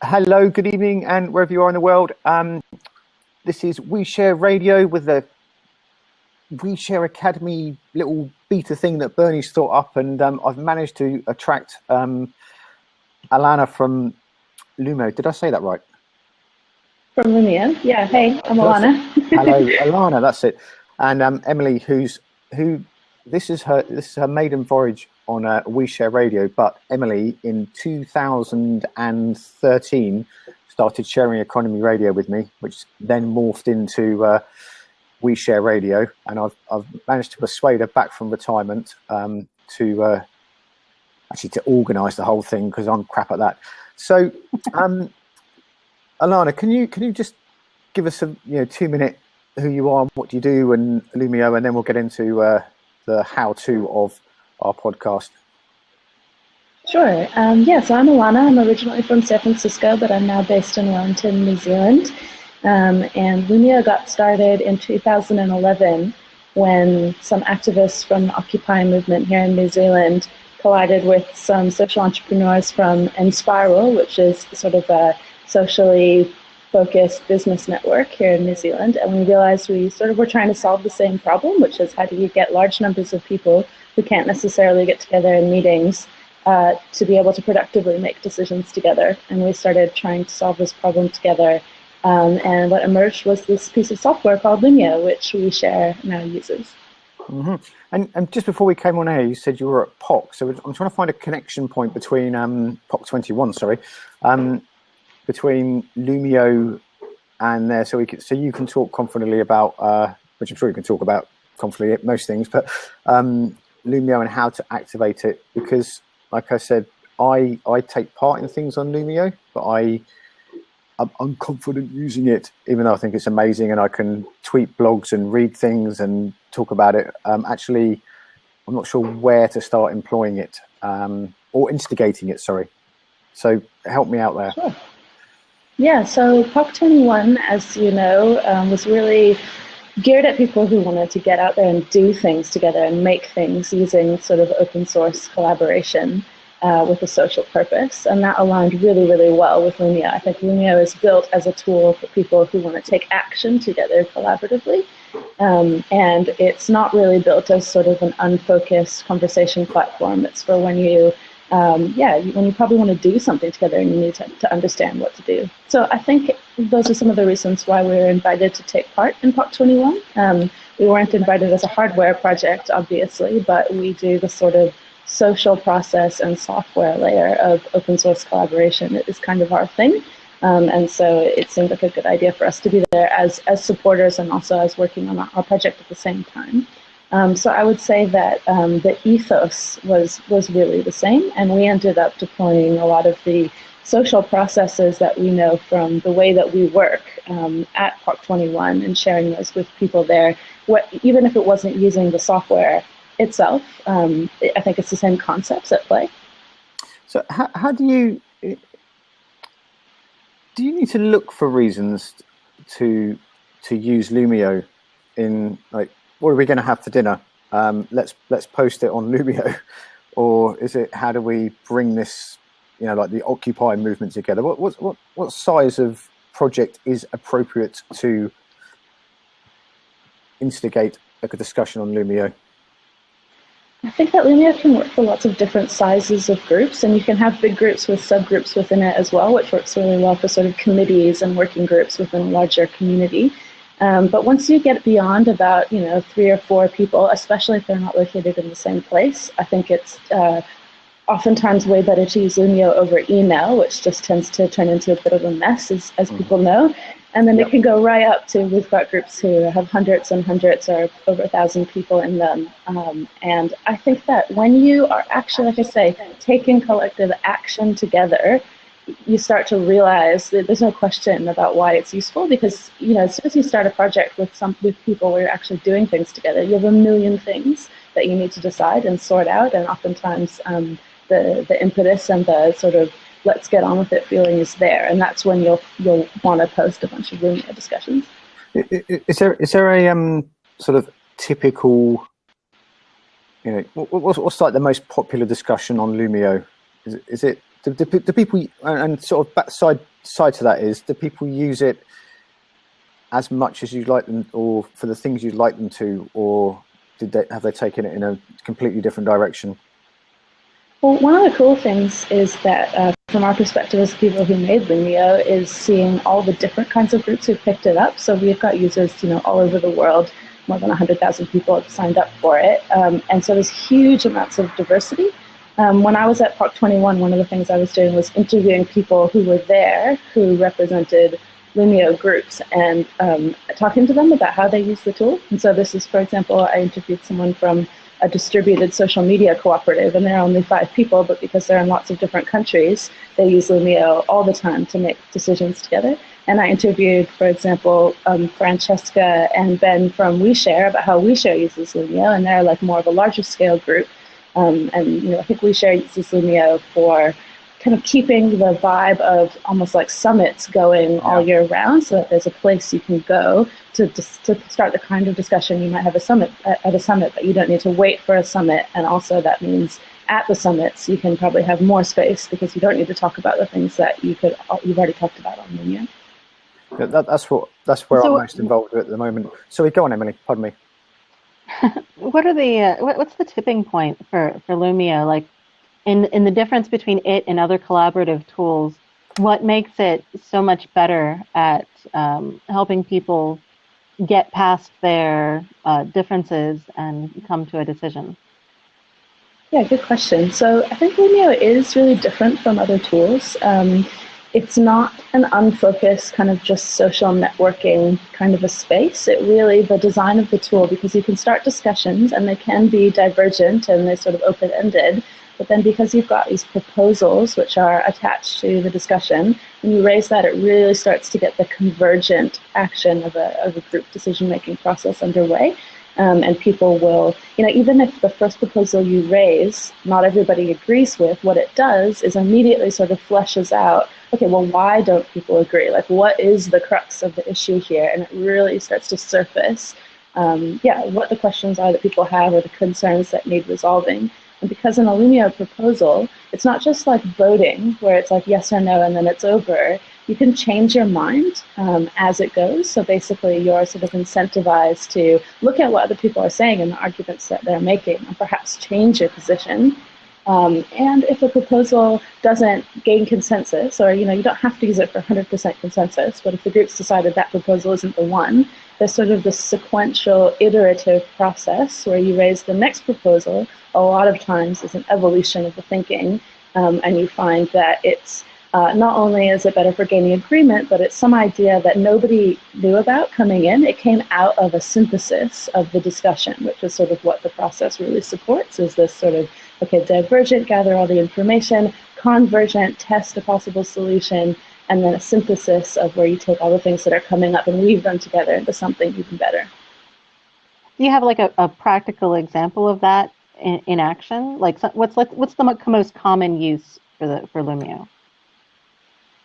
Hello, good evening, and wherever you are in the world. This is OuiShare Radio with the OuiShare Academy little beta thing that Bernie's thought up, and I've managed to attract Alana from Loomio. Did I say that right? From Loomio, yeah. Hey, I'm Alana. Hello, Alana. That's it. And Emily, this is her maiden voyage on OuiShare Radio. But Emily, in 2013, started sharing economy radio with me, which then morphed into OuiShare Radio. And I've managed to persuade her back from retirement to organise the whole thing, because I'm crap at that. So, Alana, can you just give us a 2-minute who you are, what you do, and Loomio, and then we'll get into the how-to of our podcast. Sure. So I'm Alana. I'm originally from San Francisco, but I'm now based in Wellington, New Zealand. And Loomio got started in 2011 when some activists from the Occupy movement here in New Zealand collided with some social entrepreneurs from Enspiral, which is sort of a socially focused business network here in New Zealand, and we realized we sort of were trying to solve the same problem, which is how do you get large numbers of people who can't necessarily get together in meetings to be able to productively make decisions together. And we started trying to solve this problem together, and what emerged was this piece of software called Loomio, which OuiShare now uses. Mm-hmm. And just before we came on air, you said you were at POC, so I'm trying to find a connection point between POC 21, between Loomio and there, so you can talk confidently about, which I'm sure you can talk about confidently most things, but Loomio and how to activate it, because like I said, I take part in things on Loomio, but I'm confident using it, even though I think it's amazing and I can tweet blogs and read things and talk about it. Actually, I'm not sure where to start employing it or instigating it, sorry. So help me out there. Sure. Yeah, so POC 21, as you know, was really geared at people who wanted to get out there and do things together and make things using sort of open source collaboration with a social purpose. And that aligned really, really well with Loomio. I think Loomio is built as a tool for people who want to take action together collaboratively. And it's not really built as sort of an unfocused conversation platform. It's for when you when you probably want to do something together and you need to understand what to do. So I think those are some of the reasons why we were invited to take part in POC 21. We weren't invited as a hardware project, obviously, but we do the sort of social process and software layer of open source collaboration. It is kind of our thing. And so it seemed like a good idea for us to be there as supporters and also as working on our project at the same time. So I would say that the ethos was really the same, and we ended up deploying a lot of the social processes that we know from the way that we work at POC 21 and sharing those with people there. Even if it wasn't using the software itself, I think it's the same concepts at play. So how do you need to look for reasons to use Loomio in, like, what are we going to have for dinner? Let's post it on Loomio, or is it, how do we bring this, like the Occupy movement together? What size of project is appropriate to instigate a discussion on Loomio? I think that Loomio can work for lots of different sizes of groups, and you can have big groups with subgroups within it as well, which works really well for sort of committees and working groups within a larger community. But once you get beyond about 3 or 4 people, especially if they're not located in the same place, I think it's oftentimes way better to use Loomio over email, which just tends to turn into a bit of a mess, as people know. And then it can go right up to, we've got groups who have hundreds and hundreds or over 1,000 people in them. And I think that when you are actually, like I say, taking collective action together, you start to realize that there's no question about why it's useful, because as soon as you start a project with people where you're actually doing things together, you have a million things that you need to decide and sort out, and oftentimes the impetus and the sort of let's get on with it feeling is there, and that's when you'll want to post a bunch of Loomio discussions. Is there a sort of typical, what's like the most popular discussion on Loomio? Is it Do people, and sort of side to that is, do people use it as much as you'd like them, or for the things you'd like them to, or have they taken it in a completely different direction? Well, one of the cool things is that from our perspective as people who made Loomio is seeing all the different kinds of groups who picked it up. So we've got users, all over the world. More than 100,000 people have signed up for it. And so there's huge amounts of diversity. When I was at POC21, one of the things I was doing was interviewing people who were there who represented Loomio groups and talking to them about how they use the tool. And so this is, for example, I interviewed someone from a distributed social media cooperative, and there are only 5 people, but because they're in lots of different countries, they use Loomio all the time to make decisions together. And I interviewed, for example, Francesca and Ben from OuiShare about how OuiShare uses Loomio, and they're like more of a larger scale group. And I think OuiShare uses Loomio for kind of keeping the vibe of almost like summits going all year round, so that there's a place you can go to start the kind of discussion you might have at a summit, but you don't need to wait for a summit. And also that means at the summits you can probably have more space because you don't need to talk about the things that you've already talked about on Loomio. That's where I'm most involved with at the moment. So go on, Emily. Pardon me. What are the what's the tipping point for Loomio? Like, in the difference between it and other collaborative tools, what makes it so much better at helping people get past their differences and come to a decision? Yeah, good question. So I think Loomio is really different from other tools. It's not an unfocused kind of just social networking kind of a space. It really, the design of the tool, because you can start discussions and they can be divergent and they're sort of open-ended, but then because you've got these proposals which are attached to the discussion, when you raise that, it really starts to get the convergent action of a group decision-making process underway. And people will, even if the first proposal you raise, not everybody agrees with, what it does is immediately sort of fleshes out, okay, well, why don't people agree? Like, what is the crux of the issue here? And it really starts to surface, what the questions are that people have or the concerns that need resolving. And because in a Loomio proposal, it's not just like voting, where it's like yes or no and then it's over. You can change your mind as it goes. So basically, you're sort of incentivized to look at what other people are saying and the arguments that they're making and perhaps change your position. And if a proposal doesn't gain consensus, or you don't have to use it for 100% consensus, but if the group's decided that proposal isn't the one, there's sort of this sequential iterative process where you raise the next proposal. A lot of times is an evolution of the thinking, and you find that it's not only is it better for gaining agreement, but it's some idea that nobody knew about coming in. It came out of a synthesis of the discussion, which is sort of what the process really supports, is this sort of, okay, divergent, gather all the information, convergent, test a possible solution, and then a synthesis of where you take all the things that are coming up and weave them together into something even better. Do you have like a practical example of that in action? Like, what's the most common use for Loomio?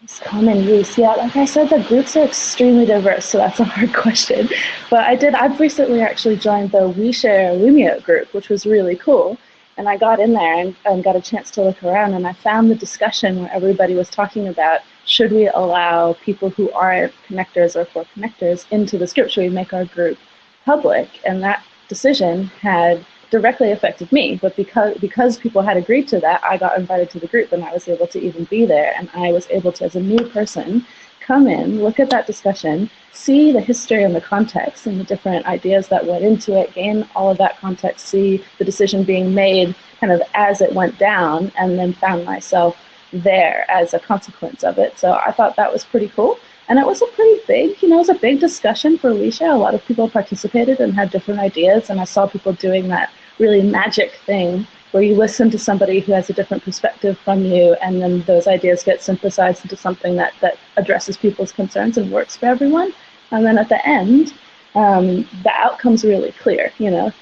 It's common use, yeah. Like I said, the groups are extremely diverse, so that's a hard question. But I've recently actually joined the OuiShare Loomio group, which was really cool. And I got in there and got a chance to look around, and I found the discussion where everybody was talking about, should we allow people who aren't connectors or for connectors into the group? Should we make our group public? And that decision had directly affected me, but because people had agreed to that, I got invited to the group and I was able to even be there, and I was able to, as a new person, come in, look at that discussion, see the history and the context and the different ideas that went into it, gain all of that context, see the decision being made kind of as it went down, and then found myself there as a consequence of it. So I thought that was pretty cool. And it was a pretty big, it was a big discussion for OuiShare. A lot of people participated and had different ideas, and I saw people doing that really magic thing where you listen to somebody who has a different perspective from you, and then those ideas get synthesized into something that addresses people's concerns and works for everyone. And then at the end, the outcome's really clear.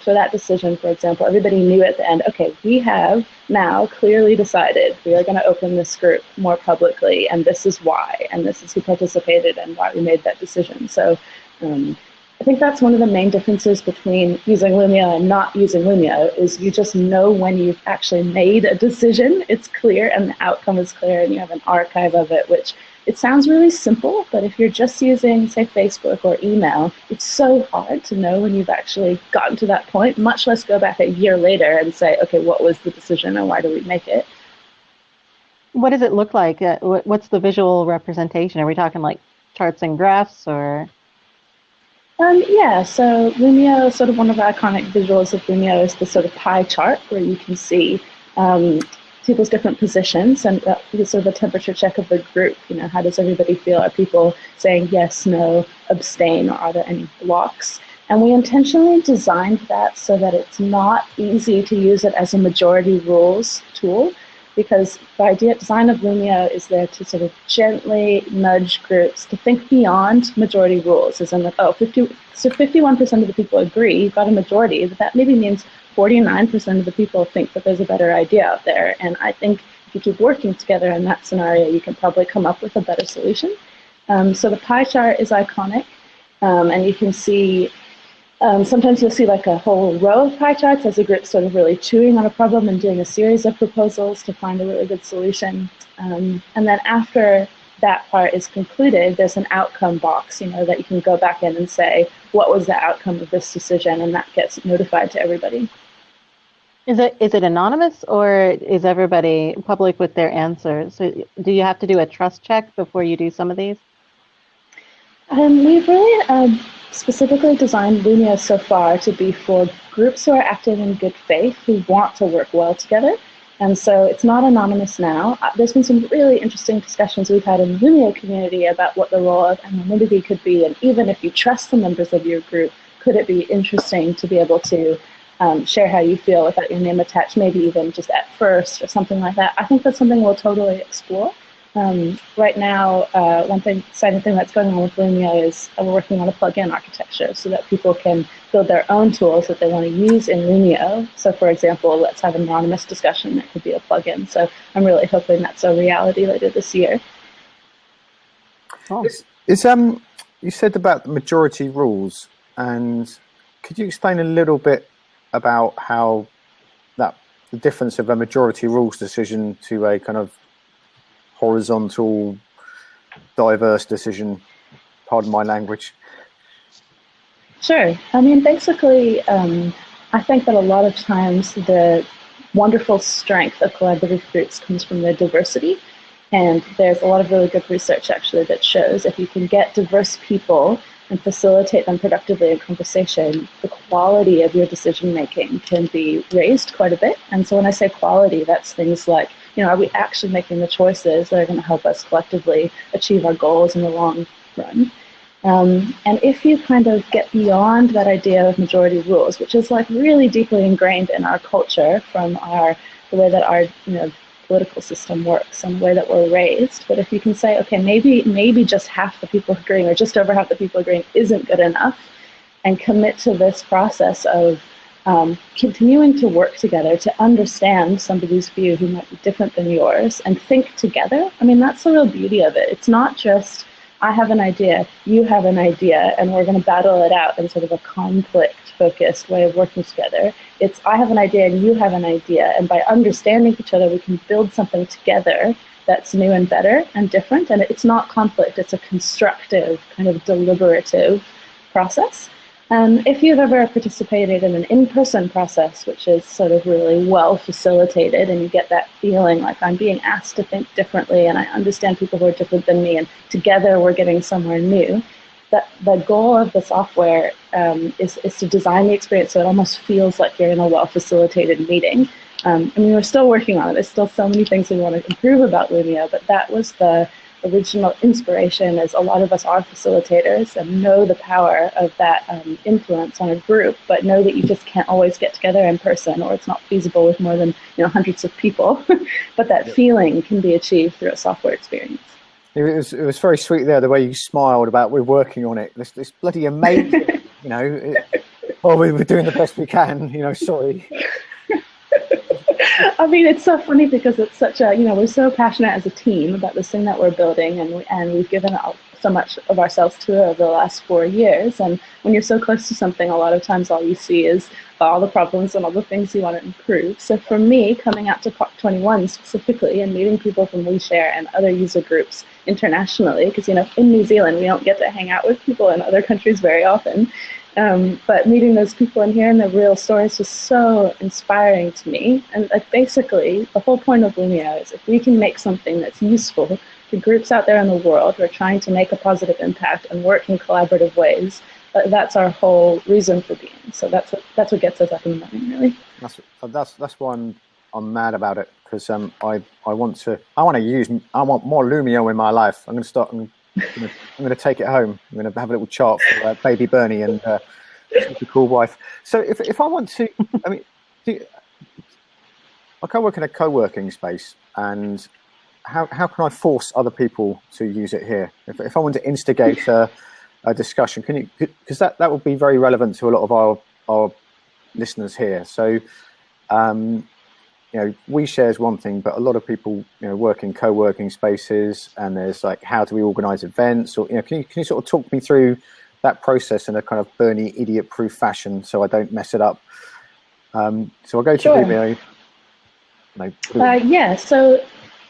For that decision, for example, everybody knew at the end, okay, we have now clearly decided we are going to open this group more publicly, and this is why, and this is who participated and why we made that decision. So I think that's one of the main differences between using Loomio and not using Loomio is you just know when you've actually made a decision. It's clear and the outcome is clear and you have an archive of it, which it sounds really simple, but if you're just using, say, Facebook or email, it's so hard to know when you've actually gotten to that point, much less go back a year later and say, okay, what was the decision and why did we make it? What does it look like? What's the visual representation? Are we talking like charts and graphs or? Yeah, so Loomio, sort of one of the iconic visuals of Loomio is the sort of pie chart where you can see people's different positions and sort of a temperature check of the group. You know, how does everybody feel? Are people saying yes, no, abstain, or are there any blocks? And we intentionally designed that so that it's not easy to use it as a majority rules tool, because the design of Loomio is there to sort of gently nudge groups to think beyond majority rules, as in like, so 51% of the people agree, you've got a majority, but that maybe means 49% of the people think that there's a better idea out there. And I think if you keep working together in that scenario, you can probably come up with a better solution. So the pie chart is iconic, and you can see sometimes you'll see like a whole row of pie charts as a group sort of really chewing on a problem and doing a series of proposals to find a really good solution. And then after that part is concluded, there's an outcome box, you know, that you can go back in and say, what was the outcome of this decision? And that gets notified to everybody. Is it anonymous or is everybody public with their answers? So do you have to do a trust check before you do some of these? We've really specifically designed Loomio so far to be for groups who are active in good faith, who want to work well together. And so it's not anonymous now. There's been some really interesting discussions we've had in the Loomio community about what the role of anonymity could be. And even if you trust the members of your group, could it be interesting to be able to share how you feel without your name attached, maybe even just at first or something like that. I think that's something we'll totally explore. Right now, one exciting thing that's going on with Loomio is we're working on a plugin architecture so that people can build their own tools that they want to use in Loomio. So for example, let's have an anonymous discussion that could be a plugin. So I'm really hoping that's a reality later this year. Oh. You said about the majority rules, and could you explain a little bit about how the difference of a majority rules decision to a kind of horizontal, diverse decision, pardon my language? Sure. I mean, basically, I think that a lot of times the wonderful strength of collaborative groups comes from their diversity. And there's a lot of really good research, actually, that shows if you can get diverse people and facilitate them productively in conversation, the quality of your decision-making can be raised quite a bit. And so when I say quality, that's things like, you know, are we actually making the choices that are going to help us collectively achieve our goals in the long run? And if you kind of get beyond that idea of majority rules, which is like really deeply ingrained in our culture from the way that our political system works and the way that we're raised, but if you can say, okay, maybe just half the people agreeing or just over half the people agreeing isn't good enough, and commit to this process of continuing to work together to understand somebody's view who might be different than yours and think together. I mean, that's the real beauty of it. It's not just, I have an idea, you have an idea, and we're going to battle it out in sort of a conflict-focused way of working together. It's, I have an idea and you have an idea, and by understanding each other, we can build something together that's new and better and different, and it's not conflict, it's a constructive, kind of deliberative process. If you've ever participated in an in-person process, which is sort of really well facilitated, and you get that feeling like I'm being asked to think differently and I understand people who are different than me and together we're getting somewhere new, that the goal of the software is to design the experience so it almost feels like you're in a well-facilitated meeting. I mean, we're still working on it. There's still so many things we want to improve about Loomio, but that was the original inspiration, is a lot of us are facilitators and know the power of that influence on a group, but know that you just can't always get together in person, or it's not feasible with more than hundreds of people. But that feeling can be achieved through a software experience. It was very sweet there, the way you smiled about we're working on it. This bloody amazing, well, we were doing the best we can, sorry. I mean, it's so funny because it's such a, we're so passionate as a team about this thing that we're building, and we've given so much of ourselves to it over the last 4 years. And when you're so close to something, a lot of times all you see is all the problems and all the things you want to improve. So for me, coming out to POC21 specifically and meeting people from OuiShare and other user groups internationally, because in New Zealand we don't get to hang out with people in other countries very often, but meeting those people and hearing their real stories was so inspiring to me. And basically, the whole point of Loomio is if we can make something that's useful to groups out there in the world who are trying to make a positive impact and work in collaborative ways, that's our whole reason for being. So that's what gets us up in the morning, really. That's why I'm mad about it, because I want more Loomio in my life. I'm going to take it home. I'm going to have a little chart for baby Bernie and super cool wife. So if I want to, I mean, I work in a co-working space, and how can I force other people to use it here? If I want to instigate a discussion, can you? Because that would be very relevant to a lot of our listeners here. So, OuiShare is one thing, but a lot of people, work in co-working spaces, and there's like, how do we organize events? Or, can you sort of talk me through that process in a kind of Bernie idiot-proof fashion so I don't mess it up? So I'll go to Loomio. So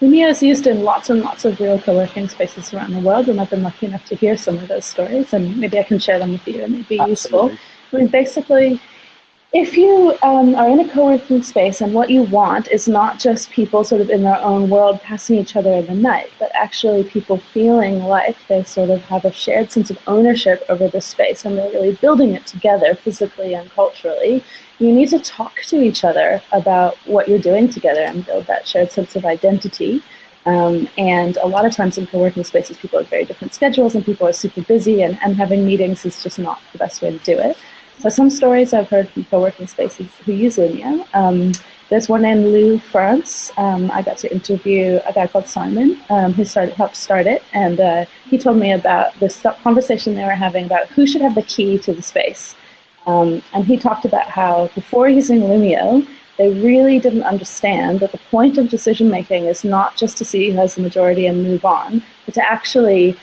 Loomio is used in lots and lots of real co-working spaces around the world, and I've been lucky enough to hear some of those stories, and maybe I can share them with you, and they'd be useful. I mean, basically, if you are in a co-working space and what you want is not just people sort of in their own world passing each other in the night, but actually people feeling like they sort of have a shared sense of ownership over the space and they're really building it together physically and culturally, you need to talk to each other about what you're doing together and build that shared sense of identity. And a lot of times in co-working spaces, people have very different schedules and people are super busy, and having meetings is just not the best way to do it. So some stories I've heard from co-working spaces who use Loomio. There's one in Lille, France. I got to interview a guy called Simon, who helped start it, and he told me about this conversation they were having about who should have the key to the space. And he talked about how before using Loomio, they really didn't understand that the point of decision making is not just to see who has the majority and move on, but to actually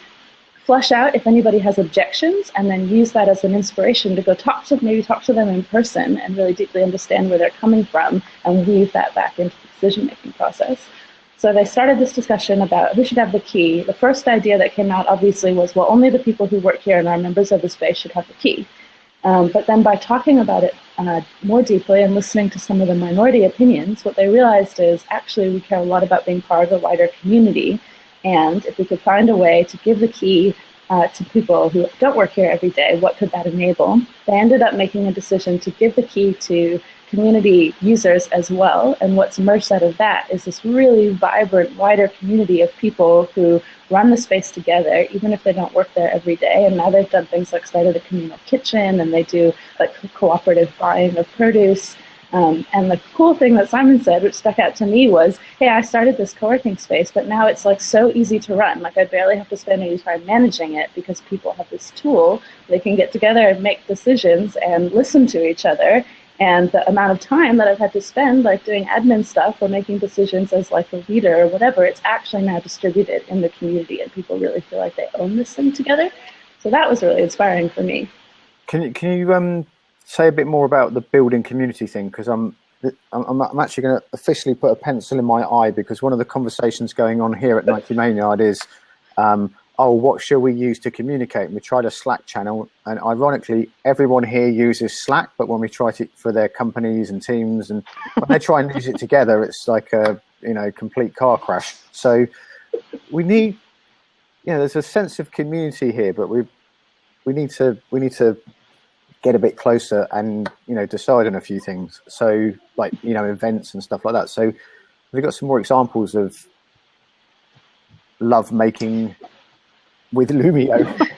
flush out if anybody has objections, and then use that as an inspiration to go talk to them in person and really deeply understand where they're coming from and weave that back into the decision-making process. So they started this discussion about who should have the key. The first idea that came out obviously was, well, only the people who work here and are members of the space should have the key. But then by talking about it more deeply and listening to some of the minority opinions, what they realized is actually we care a lot about being part of a wider community. And if we could find a way to give the key to people who don't work here every day, what could that enable? They ended up making a decision to give the key to community users as well. And what's emerged out of that is this really vibrant, wider community of people who run the space together, even if they don't work there every day. And now they've done things like started a communal kitchen, and they do like cooperative buying of produce. And the cool thing that Simon said, which stuck out to me, was, hey, I started this co-working space, but now it's like so easy to run. Like I barely have to spend any time managing it because people have this tool. They can get together and make decisions and listen to each other. And the amount of time that I've had to spend like doing admin stuff or making decisions as like a leader or whatever, it's actually now distributed in the community, and people really feel like they own this thing together. So that was really inspiring for me. Can you say a bit more about the building community thing? Because I'm actually going to officially put a pencil in my eye, because one of the conversations going on here at 90 Maynard is, what shall we use to communicate? And we tried a Slack channel, and ironically, everyone here uses Slack, but when we try it for their companies and teams, and when they try and use it together, it's like a complete car crash. So we need, there's a sense of community here, but we need to get a bit closer and decide on a few things. So like events and stuff like that. So we've got some more examples of love making with Loomio.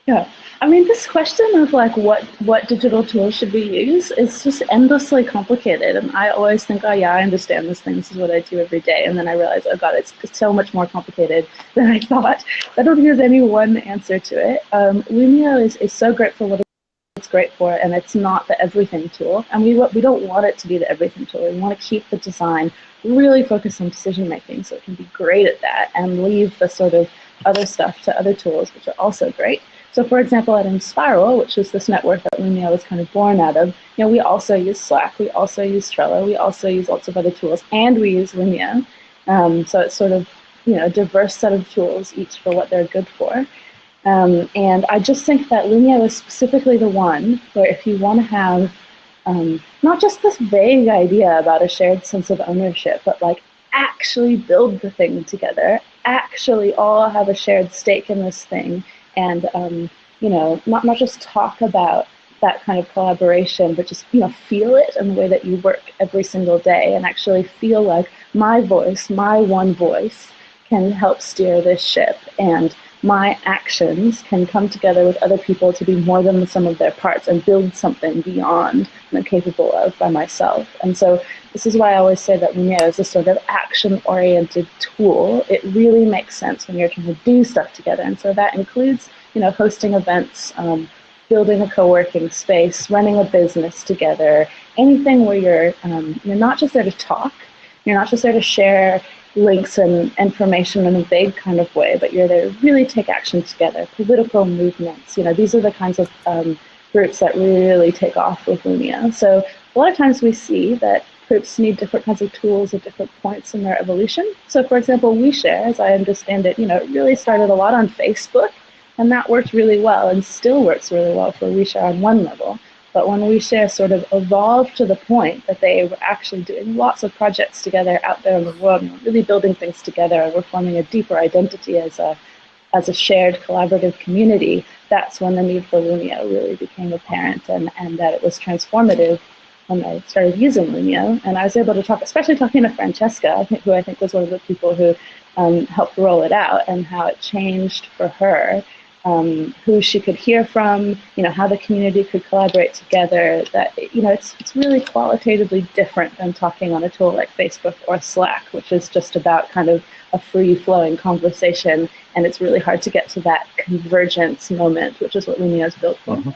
Yeah, I mean, this question of like what digital tools should we use is just endlessly complicated, and I always think, oh yeah, I understand this thing, this is what I do every day, and then I realize, oh god, it's so much more complicated than I thought. I don't think there's any one answer to it. Loomio is so great for what it's great for, and it's not the everything tool, and we don't want it to be the everything tool. We want to keep the design really focused on decision making so it can be great at that, and leave the sort of other stuff to other tools, which are also great. So for example, at Inspiral, which is this network that Loomio was kind of born out of, we also use Slack, we also use Trello, we also use lots of other tools, and we use Loomio. So it's sort of, a diverse set of tools, each for what they're good for. And I just think that Loomio is specifically the one where if you want to have not just this vague idea about a shared sense of ownership, but like actually build the thing together, actually all have a shared stake in this thing, and not just talk about that kind of collaboration, but just feel it in the way that you work every single day, and actually feel like my voice, my one voice, can help steer this ship, and my actions can come together with other people to be more than the sum of their parts and build something beyond what I'm capable of by myself. And so this is why I always say that Loomio is a sort of action-oriented tool. It really makes sense when you're trying to do stuff together. And so that includes, hosting events, building a co-working space, running a business together, anything where you're not just there to talk, you're not just there to share links and information in a vague kind of way, but you're there to really take action together. Political movements, these are the kinds of groups that really take off with Loomio. So a lot of times we see that groups need different kinds of tools at different points in their evolution. So for example, OuiShare, as I understand it, it really started a lot on Facebook, and that worked really well and still works really well for OuiShare on one level. But when OuiShare sort of evolved to the point that they were actually doing lots of projects together out there in the world, and really building things together, and we're forming a deeper identity as a shared collaborative community, that's when the need for Loomio really became apparent, and that it was transformative when I started using Loomio. And I was able to talk, especially talking to Francesca, who I think was one of the people who helped roll it out, and how it changed for her. Who she could hear from, how the community could collaborate together, that, it's really qualitatively different than talking on a tool like Facebook or Slack, which is just about kind of a free-flowing conversation, and it's really hard to get to that convergence moment, which is what Loomio is built for. Mm-hmm.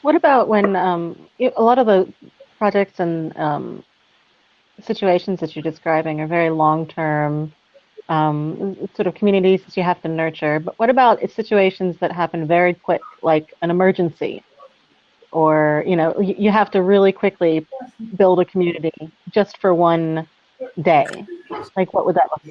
What about when a lot of the projects and situations that you're describing are very long-term, sort of communities that you have to nurture. But what about situations that happen very quick, like an emergency, or you have to really quickly build a community just for one day? Like, what would that look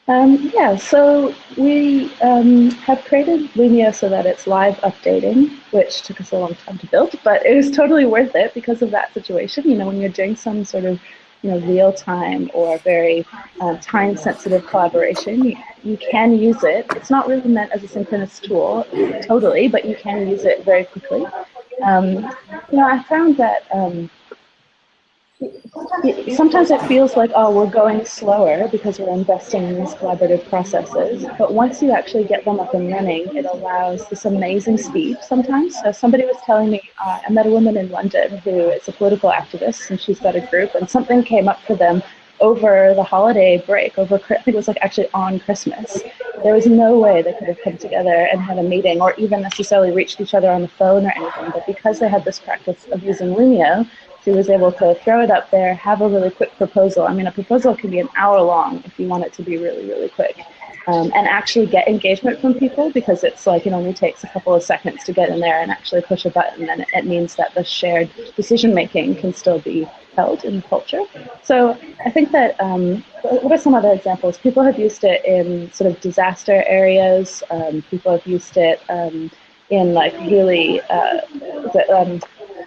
like? So we have created Loomio so that it's live updating, which took us a long time to build, but it was totally worth it because of that situation. When you're doing some sort of real-time or very time-sensitive collaboration, you can use it. It's not really meant as a synchronous tool, totally, but you can use it very quickly. I found that sometimes it feels like, we're going slower because we're investing in these collaborative processes. But once you actually get them up and running, it allows for some amazing speed sometimes. So somebody was telling me, I met a woman in London who is a political activist, and she's got a group, and something came up for them over the holiday break, I think it was actually on Christmas. There was no way they could have come together and had a meeting or even necessarily reached each other on the phone or anything. But because they had this practice of using Loomio, she was able to throw it up there, have a really quick proposal. I mean, a proposal can be an hour long if you want it to be really, really quick. And actually get engagement from people, because it's like it only takes a couple of seconds to get in there and actually push a button, and it means that the shared decision-making can still be held in the culture. So I think that, what are some other examples? People have used it in sort of disaster areas. People have used it in like really,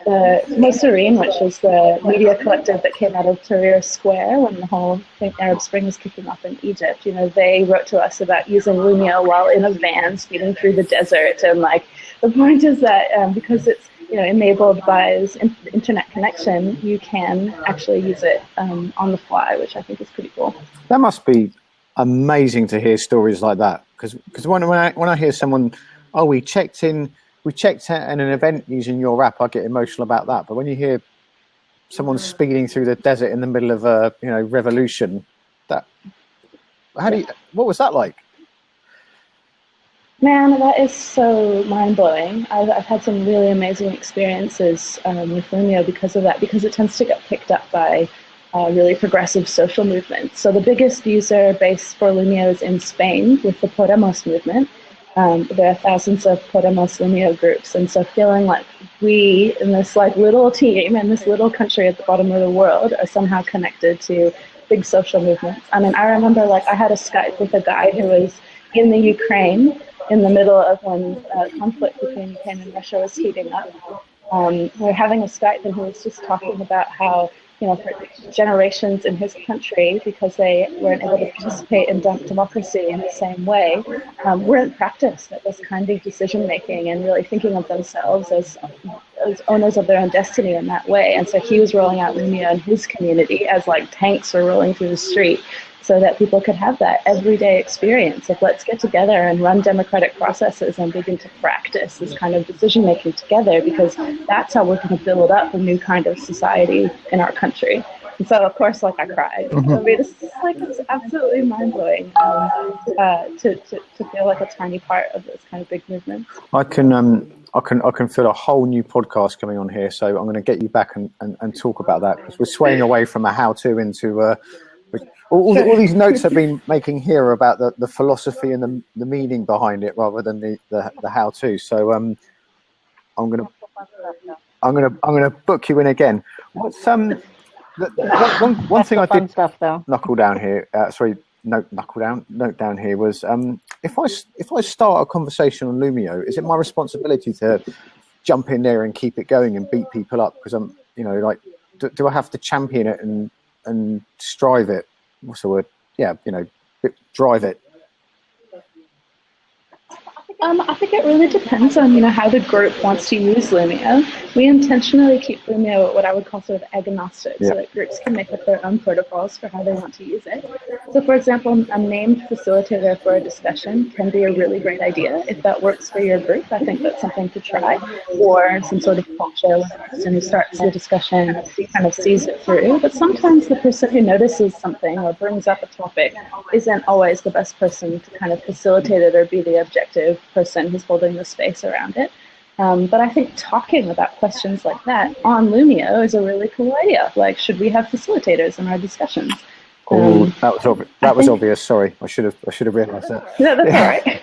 the Moserine, which is the media collective that came out of Tahrir Square when the whole Arab Spring was kicking off in Egypt. They wrote to us about using Loomio while in a van speeding through the desert. And like the point is that because it's enabled by this internet connection, you can actually use it on the fly, which I think is pretty cool. That must be amazing to hear stories like that, because when I hear someone, we checked out an event using your app, I get emotional about that. But when you hear someone speeding through the desert in the middle of a revolution, what was that like? Man, that is so mind-blowing. I've had some really amazing experiences with Loomio because of that, because it tends to get picked up by really progressive social movements. So the biggest user base for Loomio is in Spain with the Podemos movement. There are thousands of Podemos Loomio groups, and so feeling like we in this like little team in this little country at the bottom of the world are somehow connected to big social movements. I mean, I remember like I had a Skype with a guy who was in the Ukraine in the middle of when conflict between Ukraine and Russia was heating up. We were having a Skype, and he was just talking about how, you know, for generations in his country, because they weren't able to participate in democracy in the same way, weren't practiced at this kind of decision making and really thinking of themselves as owners of their own destiny in that way. And so he was rolling out Loomio in his community as like tanks were rolling through the street, so that people could have that everyday experience of let's get together and run democratic processes and begin to practice this kind of decision making together, because that's how we're going to build up a new kind of society in our country. And so, of course, like I cried. Mm-hmm. I mean, it's absolutely mind blowing to feel like a tiny part of this kind of big movement. I can feel a whole new podcast coming on here, so I'm going to get you back and talk about that, because we're swaying away from a how-to into all these notes I've been making here about the philosophy and the meaning behind it, rather than the how-to. So I'm gonna book you in again. What's one thing I did stuff, though. Note down here was if I start a conversation on Loomio, is it my responsibility to jump in there and keep it going and beat people up? Because I'm, you know, like, do I have to champion it and strive it? What's the word? Yeah, you know, drive it. I think it really depends on, you know, how the group wants to use Loomio. We intentionally keep Loomio what I would call sort of agnostic, so that groups can make up their own protocols for how they want to use it. So, for example, a named facilitator for a discussion can be a really great idea. If that works for your group, I think that's something to try. Or some sort of culture where the person who starts the discussion kind of sees it through. But sometimes the person who notices something or brings up a topic isn't always the best person to kind of facilitate it or be the objective person who's holding the space around it. But I think talking about questions like that on Loomio is a really cool idea. Like, should we have facilitators in our discussions? That was obvious. Sorry, I should have realised that. No, that's all right.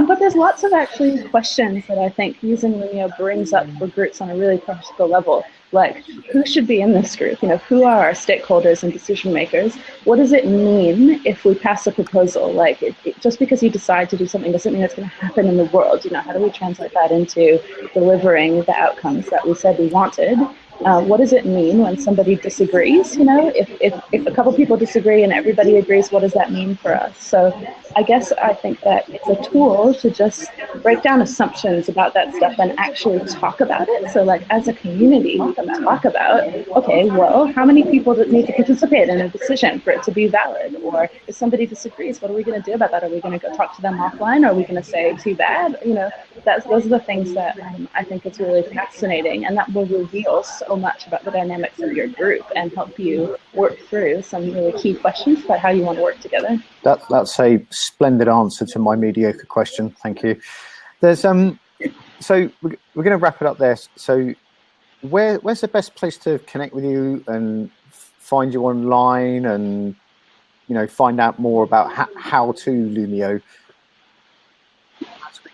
But there's lots of actually questions that I think using Loomio brings up for groups on a really practical level. Like, who should be in this group? You know, who are our stakeholders and decision makers? What does it mean if we pass a proposal? Like, just because you decide to do something doesn't mean it's going to happen in the world. You know, how do we translate that into delivering the outcomes that we said we wanted? What does it mean when somebody disagrees? You know, if a couple people disagree and everybody agrees, what does that mean for us? So I guess I think that it's a tool to just break down assumptions about that stuff and actually talk about it. So like as a community, talk about, okay, well, how many people need to participate in a decision for it to be valid? Or if somebody disagrees, what are we going to do about that? Are we going to go talk to them offline? Are we going to say, too bad? You know, those are the things that I think is really fascinating, and that will reveal so much about the dynamics of your group and help you work through some really key questions about how you want to work together. That's a splendid answer to my mediocre question. Thank you. There's so we're going to wrap it up there. So where's the best place to connect with you and find you online and, you know, find out more about how to Loomio?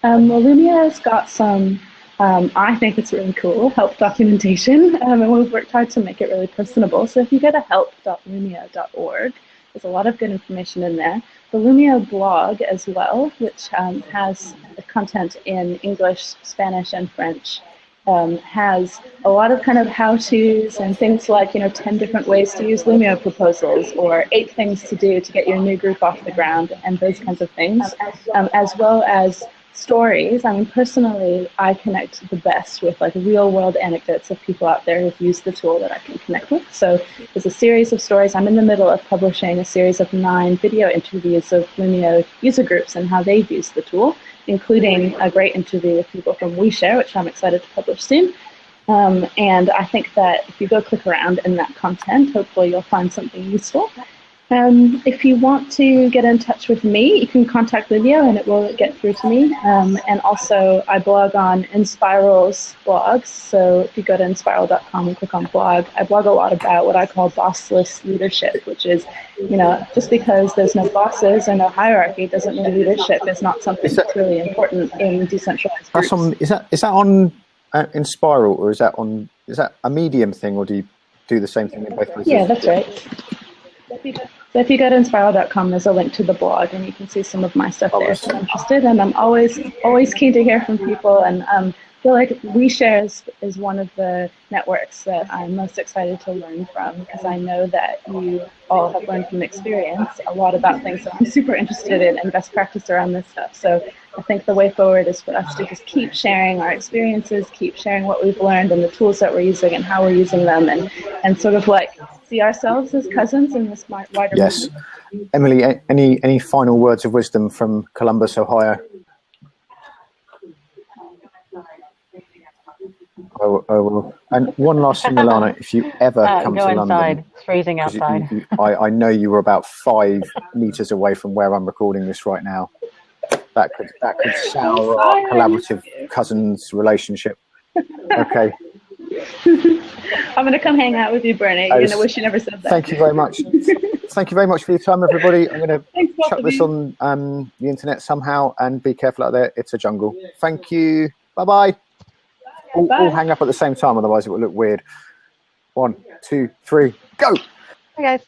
Well, Loomio's got some, I think it's really cool, help documentation, and we've worked hard to make it really personable. So if you go to help.loomio.org, there's a lot of good information in there. The Loomio blog as well, which has content in English, Spanish, and French, has a lot of kind of how-tos and things like, you know, 10 different ways to use Loomio proposals, or 8 things to do to get your new group off the ground, and those kinds of things, as well as stories. I mean, personally, I connect the best with like real-world anecdotes of people out there who've used the tool that I can connect with. So there's a series of stories. I'm in the middle of publishing a series of 9 video interviews of Loomio user groups and how they've used the tool, including a great interview with people from OuiShare, which I'm excited to publish soon. And I think that if you go click around in that content, hopefully you'll find something useful. If you want to get in touch with me, you can contact Loomio and it will get through to me. And also, I blog on InSpiral's blogs. So if you go to inspiral.com and click on blog, I blog a lot about what I call bossless leadership, which is, just because there's no bosses or no hierarchy doesn't mean leadership is not something that's really important in decentralized groups. Is that on InSpiral, or is that a Medium thing, or do you do the same thing in both places? Yeah, that's right. So if you go to inspiral.com, there's a link to the blog, and you can see some of my stuff there if you're interested. And I'm always keen to hear from people, and feel like OuiShare is one of the networks that I'm most excited to learn from, because I know that you all have learned from experience a lot about things that I'm super interested in and best practice around this stuff. So I think the way forward is for us to just keep sharing our experiences, keep sharing what we've learned and the tools that we're using and how we're using them, and sort of like see ourselves as cousins in this wider Yes. movement. Emily, any final words of wisdom from Columbus, Ohio? Oh, and one last thing, Milana, if you ever come to London, London, it's freezing outside. I know you were about 5 meters away from where I'm recording this right now. That could sour our collaborative cousins relationship. Okay. I'm going to come hang out with you, Bernie. You're going to wish you never said that. Thank you very much. Thank you very much for your time, everybody. I'm going to chuck this on the internet somehow, and be careful out there. It's a jungle. Thank you. Bye-bye. All hang up at the same time, otherwise it will look weird. 1, 2, 3, go. Hi, guys.